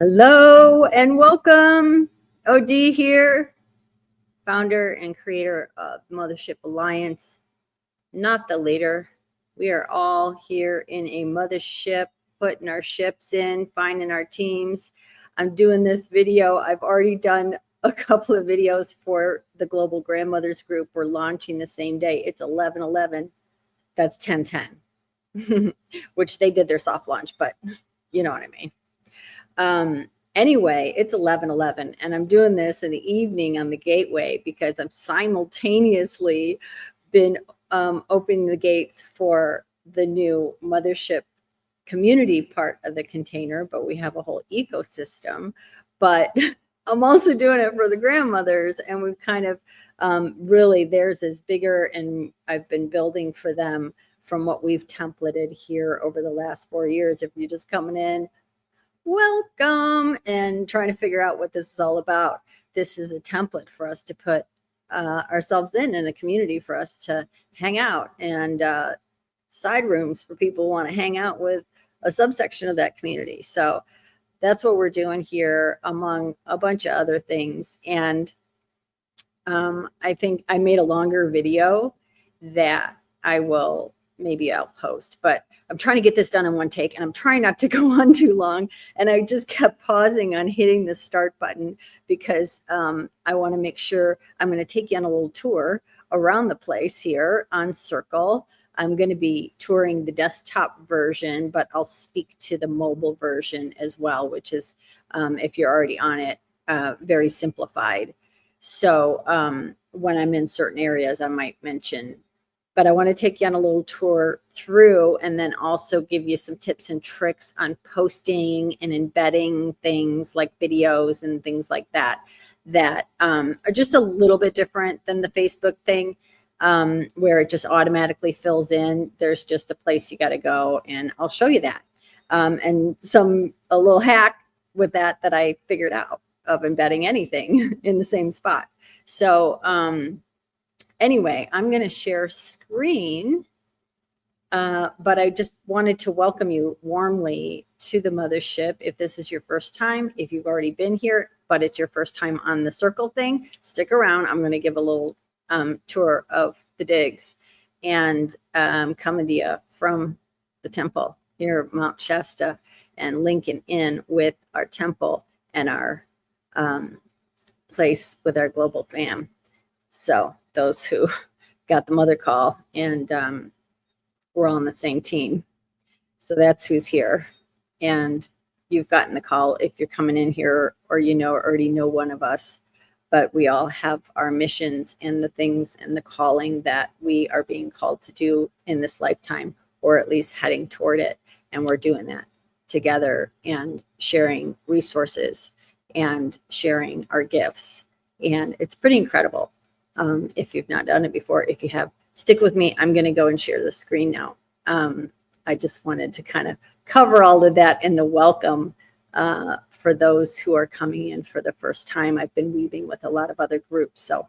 Hello and welcome. OD here, founder and creator of Mothership Alliance, not the leader. We are all here in a mothership, putting our ships in, finding our teams. I'm doing this video. I've already done a couple of videos for the Global Grandmothers Group. We're launching the same day. It's 11/11. That's 10/10, which they did their soft launch, but you know what I mean. Anyway, it's 11/11, and I'm doing this in the evening on the gateway because I'm simultaneously been opening the gates for the new Mothership community part of the container, but we have a whole ecosystem. But I'm also doing it for the grandmothers, and we've kind of really, theirs is bigger, and I've been building for them from what we've templated here over the last 4 years. If you're just coming in, welcome, and trying to figure out what this is all about. This is a template for us to put ourselves in a community for us to hang out, and side rooms for people who want to hang out with a subsection of that community. So that's what we're doing here, among a bunch of other things. And I think I made a longer video that maybe I'll post, but I'm trying to get this done in one take, and I'm trying not to go on too long. And I just kept pausing on hitting the start button because I want to make sure. I'm going to take you on a little tour around the place here on Circle. I'm going to be touring the desktop version, but I'll speak to the mobile version as well, which is, if you're already on it, very simplified. So when I'm in certain areas, I might mention, but I want to take you on a little tour through, and then also give you some tips and tricks on posting and embedding things like videos and things like that, that are just a little bit different than the Facebook thing, where it just automatically fills in. There's just a place you got to go, and I'll show you that. And a little hack with that I figured out of embedding anything in the same spot. So, anyway, I'm going to share screen, but I just wanted to welcome you warmly to the Mothership. If this is your first time, if you've already been here, but it's your first time on the Circle thing, stick around. I'm going to give a little tour of the digs, and coming to you from the temple here, Mount Shasta, and linking in with our temple and our place with our global fam. So those who got the mother call, and we're all on the same team. So that's who's here. And you've gotten the call if you're coming in here, or already know one of us. But we all have our missions and the things and the calling that we are being called to do in this lifetime, or at least heading toward it. And we're doing that together, and sharing resources and sharing our gifts. And it's pretty incredible. If you've not done it before, if you have, stick with me. I'm going to go and share the screen now. I just wanted to kind of cover all of that in the welcome for those who are coming in for the first time. I've been weaving with a lot of other groups. So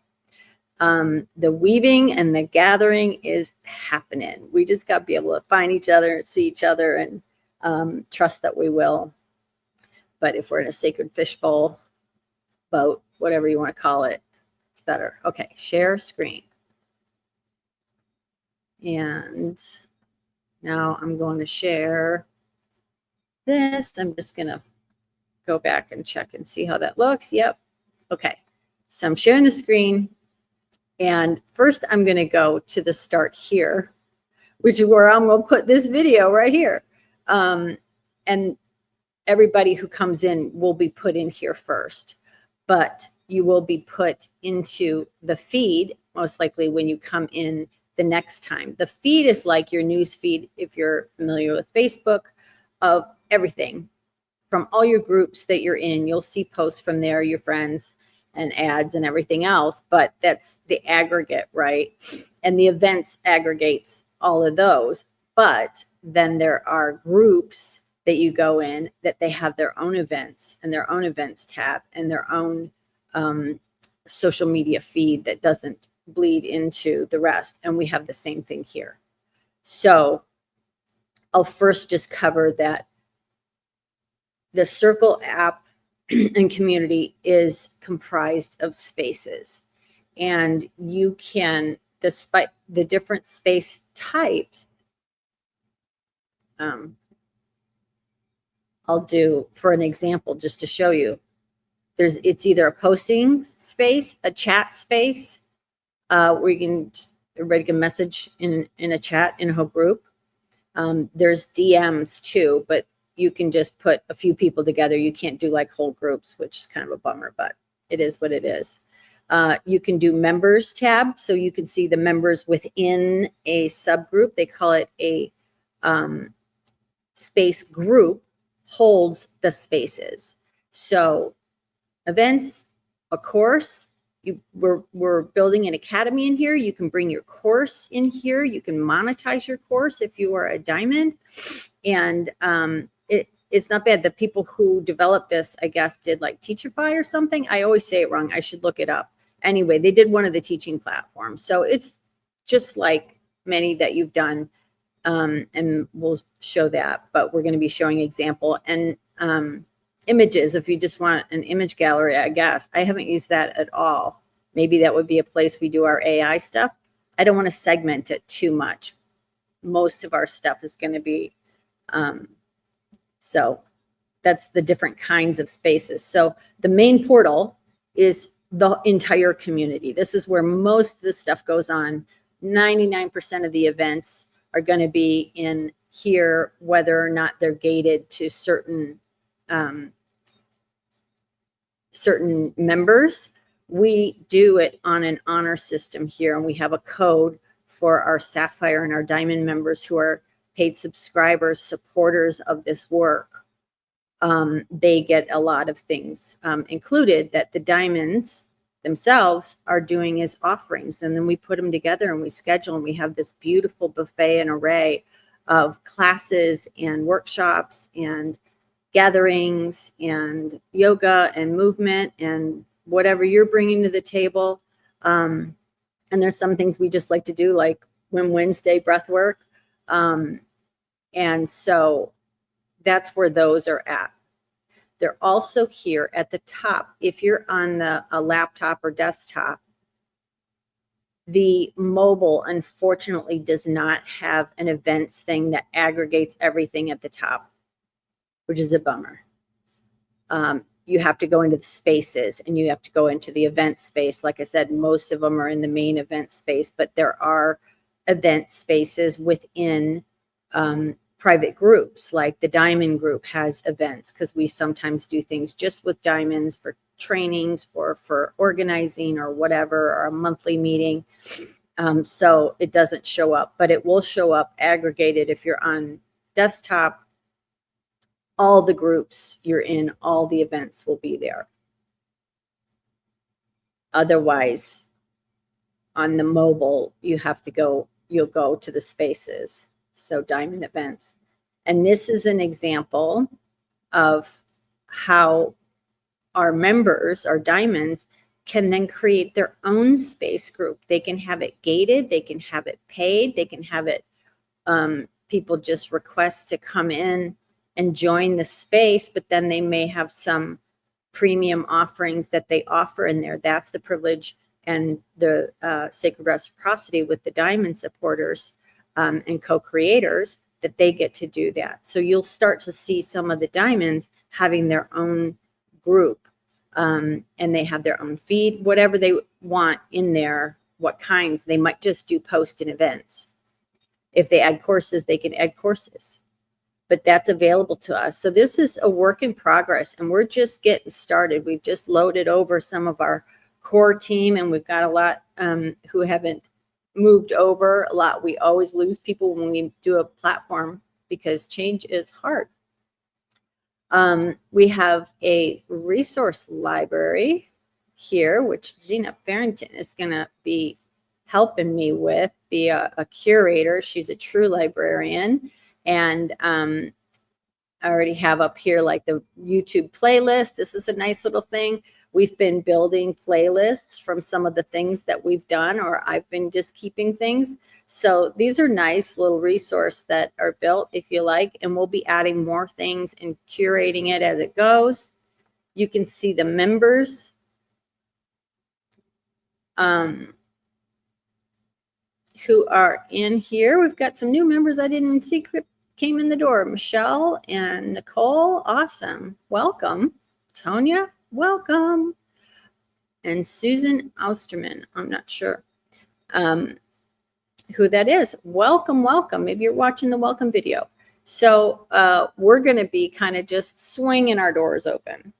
the weaving and the gathering is happening. We just got to be able to find each other, see each other, and trust that we will. But if we're in a sacred fishbowl, boat, whatever you want to call it, it's better. Okay, share screen. And now I'm going to share this. I'm just going to go back and check and see how that looks. Yep. Okay. So I'm sharing the screen. And first I'm going to go to the start here, which is where I'm going to put this video right here. And everybody who comes in will be put in here first, but you will be put into the feed most likely when you come in the next time. The feed is like your news feed, if you're familiar with Facebook, of everything from all your groups that you're in. You'll see posts from there, your friends and ads and everything else, but that's the aggregate, right? And the events aggregates all of those. But then there are groups that you go in that they have their own events and their own events tab and their own social media feed that doesn't bleed into the rest. And we have the same thing here. So I'll first just cover that the Circle app and community is comprised of spaces. And you can, despite the different space types, I'll do for an example just to show you. It's either a posting space, a chat space, where you can everybody can message in a chat in a whole group. There's DMs too, but you can just put a few people together. You can't do like whole groups, which is kind of a bummer, but it is what it is. You can do members tab, so you can see the members within a subgroup. They call it a space group holds the spaces. So events, a course, we're building an academy in here. You can bring your course in here. You can monetize your course if you are a diamond. And it's not bad. The people who developed this, I guess, did like Teachify or something. I always say it wrong. I should look it up. Anyway, they did one of the teaching platforms. So it's just like many that you've done. And we'll show that, but we're going to be showing example and images. If you just want an image gallery, I guess. I haven't used that at all. Maybe that would be a place we do our AI stuff. I don't want to segment it too much. Most of our stuff is going to be, so that's the different kinds of spaces. So the main portal is the entire community. This is where most of the stuff goes on. 99% of the events are going to be in here, whether or not they're gated to certain certain members. We do it on an honor system here, and we have a code for our Sapphire and our Diamond members who are paid subscribers, supporters of this work. They get a lot of things included that the Diamonds themselves are doing as offerings, and then we put them together and we schedule, and we have this beautiful buffet and array of classes and workshops and gatherings and yoga and movement and whatever you're bringing to the table. And there's some things we just like to do, like Wednesday breath work. And so that's where those are at. They're also here at the top. If you're on a laptop or desktop, the mobile unfortunately does not have an events thing that aggregates everything at the top, which is a bummer. You have to go into the spaces and you have to go into the event space. Like I said, most of them are in the main event space, but there are event spaces within private groups. Like the Diamond group has events, because we sometimes do things just with diamonds for trainings or for organizing or whatever, or a monthly meeting. So it doesn't show up, but it will show up aggregated if you're on desktop. All the groups you're in, all the events will be there. Otherwise, on the mobile, you'll go to the spaces. So Diamond events. And this is an example of how our members, our Diamonds, can then create their own space group. They can have it gated, they can have it paid, they can have it, people just request to come in and join the space, but then they may have some premium offerings that they offer in there. That's the privilege and the sacred reciprocity with the Diamond supporters and co-creators, that they get to do that. So you'll start to see some of the Diamonds having their own group, and they have their own feed, whatever they want in there, what kinds. They might just do post and events. If they add courses, they can add courses. But that's available to us. So this is a work in progress, and we're just getting started. We've just loaded over some of our core team, and we've got a lot who haven't moved over. A lot. We always lose people when we do a platform because change is hard. We have a resource library here, which Zena Farrington is going to be helping me with, be a curator. She's a true librarian. And I already have up here like the YouTube playlist. This is a nice little thing. We've been building playlists from some of the things that we've done, or I've been just keeping things. So these are nice little resources that are built, if you like, and we'll be adding more things and curating it as it goes. You can see the members. Who are in here. We've got some new members I didn't even see came in the door. Michelle and Nicole, awesome. Welcome. Tonya, welcome. And Susan Osterman, I'm not sure who that is. Welcome, welcome. Maybe you're watching the welcome video. So we're going to be kind of just swinging our doors open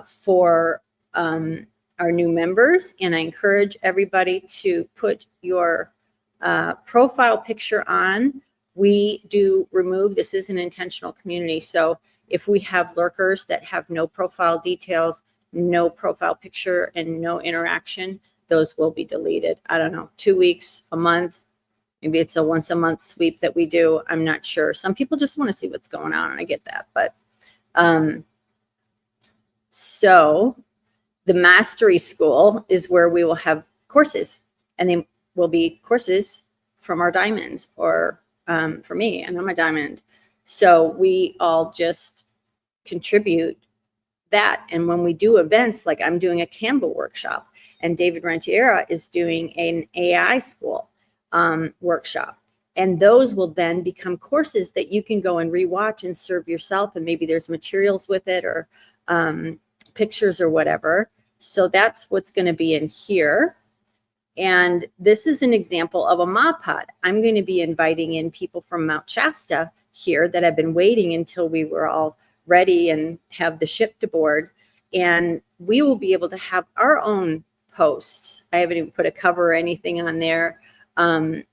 for our new members. And I encourage everybody to put your profile picture on. We do remove, this is an intentional community. So if we have lurkers that have no profile details, no profile picture, and no interaction, those will be deleted. I don't know, 2 weeks, a month. Maybe it's a once a month sweep that we do. I'm not sure. Some people just want to see what's going on, and I get that. But so the Mastery School is where we will have courses, and they will be courses from our diamonds, or for me, and I'm a diamond. So we all just contribute that. And when we do events, like I'm doing a Canva workshop, and David Rentiera is doing an AI school workshop. And those will then become courses that you can go and rewatch and serve yourself. And maybe there's materials with it, or pictures or whatever. So that's what's going to be in here. And this is an example of a MAPOD. I'm going to be inviting in people from Mount Shasta here that have been waiting until we were all ready and have the ship to board. And we will be able to have our own posts. I haven't even put a cover or anything on there. And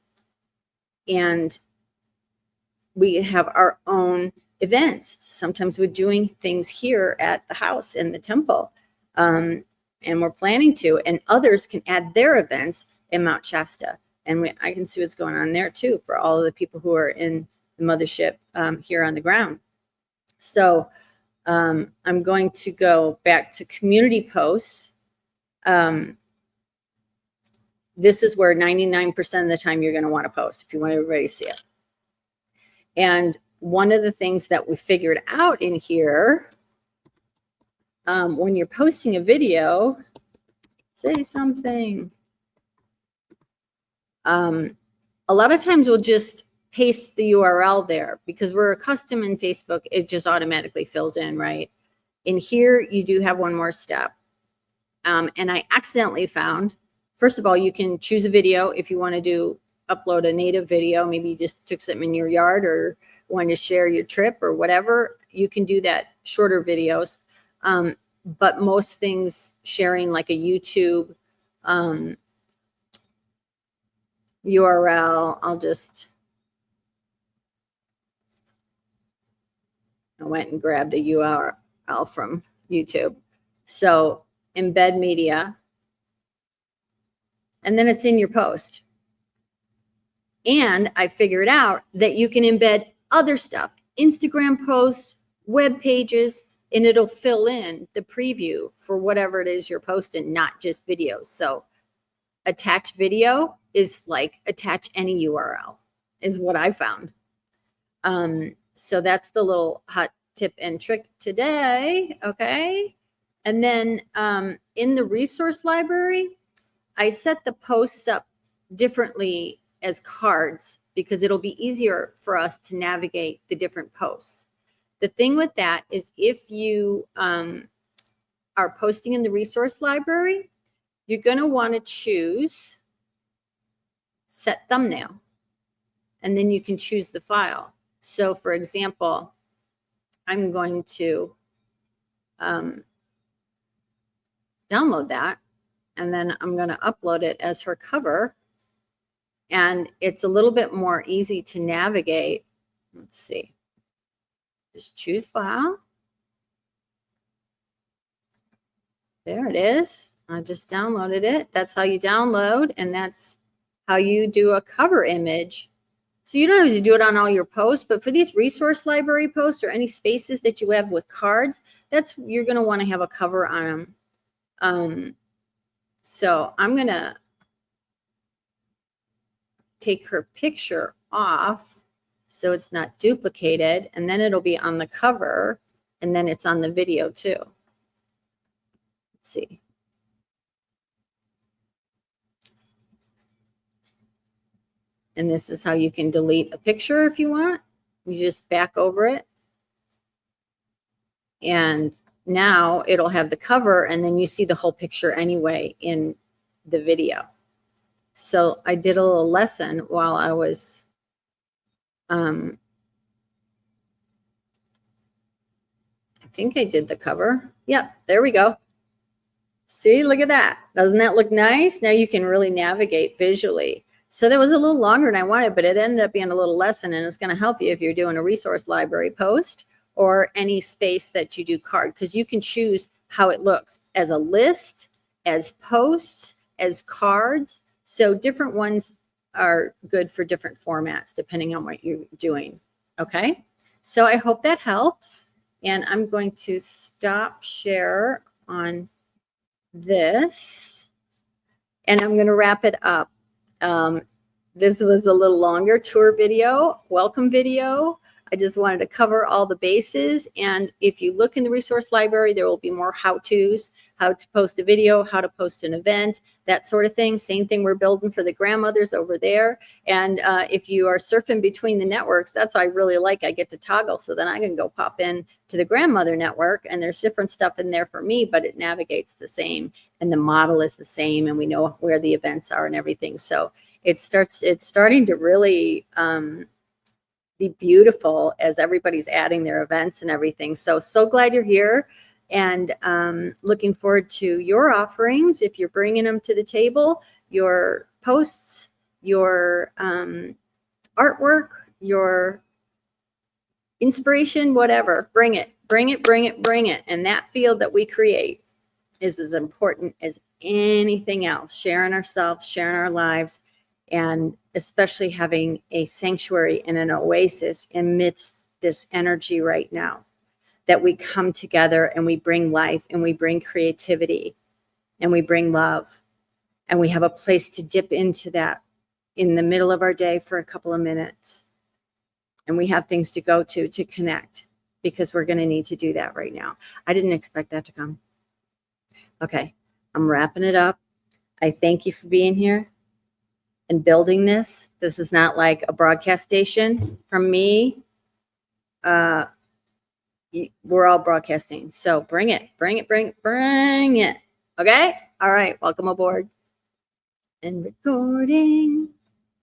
we have our own events. Sometimes we're doing things here at the house in the temple. And we're planning to, and others can add their events in Mount Shasta. And I can see what's going on there too for all of the people who are in the mothership here on the ground. So I'm going to go back to community posts. This is where 99% of the time you're going to want to post if you want everybody to see it. And one of the things that we figured out in here, when you're posting a video, say something. A lot of times we'll just paste the URL there because we're accustomed in Facebook, it just automatically fills in, right? In here, you do have one more step. And I accidentally found, first of all, you can choose a video if you want to upload a native video. Maybe you just took something in your yard or wanted to share your trip or whatever. You can do that, shorter videos. But most things, sharing like a YouTube URL, I went and grabbed a URL from YouTube. So embed media, and then it's in your post. And I figured out that you can embed other stuff, Instagram posts, web pages, and it'll fill in the preview for whatever it is you're posting, not just videos. So attach video is like attach any URL is what I found. So that's the little hot tip and trick today. Okay. And then in the resource library, I set the posts up differently as cards because it'll be easier for us to navigate the different posts. The thing with that is if you are posting in the resource library, you're going to want to choose set thumbnail, and then you can choose the file. So for example, I'm going to download that, and then I'm going to upload it as her cover. And it's a little bit more easy to navigate. Let's see. Just choose file. There it is. I just downloaded it. That's how you download, and that's how you do a cover image. So you don't have to do it on all your posts, but for these resource library posts or any spaces that you have with cards, you're going to want to have a cover on them. So I'm going to take her picture off so it's not duplicated, and then it'll be on the cover, and then it's on the video too. Let's see. And this is how you can delete a picture if you want. You just back over it. And now it'll have the cover, and then you see the whole picture anyway in the video. So I did a little lesson while I was I think I did the cover. Yep, there we go. See, look at that. Doesn't that look nice? Now you can really navigate visually. So that was a little longer than I wanted, but it ended up being a little lesson, and it's going to help you if you're doing a resource library post or any space that you do card, because you can choose how it looks as a list, as posts, as cards. So different ones are good for different formats depending on what you're doing. Okay, so I hope that helps. And I'm going to stop share on this, and I'm going to wrap it up. This was a little longer tour video, welcome video. I just wanted to cover all the bases. And if you look in the resource library, there will be more how-tos, how to post a video, how to post an event, that sort of thing. Same thing we're building for the grandmothers over there. And if you are surfing between the networks, that's what I really like. I get to toggle, so then I can go pop in to the grandmother network, and there's different stuff in there for me, but it navigates the same, and the model is the same, and we know where the events are and everything. So it's starting to really be beautiful as everybody's adding their events and everything. So glad you're here, and looking forward to your offerings. If you're bringing them to the table, your posts, your artwork, your inspiration, whatever, bring it. And that field that we create is as important as anything else. Sharing ourselves, sharing our lives, and especially having a sanctuary and an oasis amidst this energy right now, that we come together and we bring life and we bring creativity and we bring love, and we have a place to dip into that in the middle of our day for a couple of minutes. And we have things to go to connect, because we're going to need to do that right now. I didn't expect that to come. Okay, I'm wrapping it up. I thank you for being here and building this. This is not like a broadcast station from me. We're all broadcasting. So bring it. Okay? All right. Welcome aboard. And recording.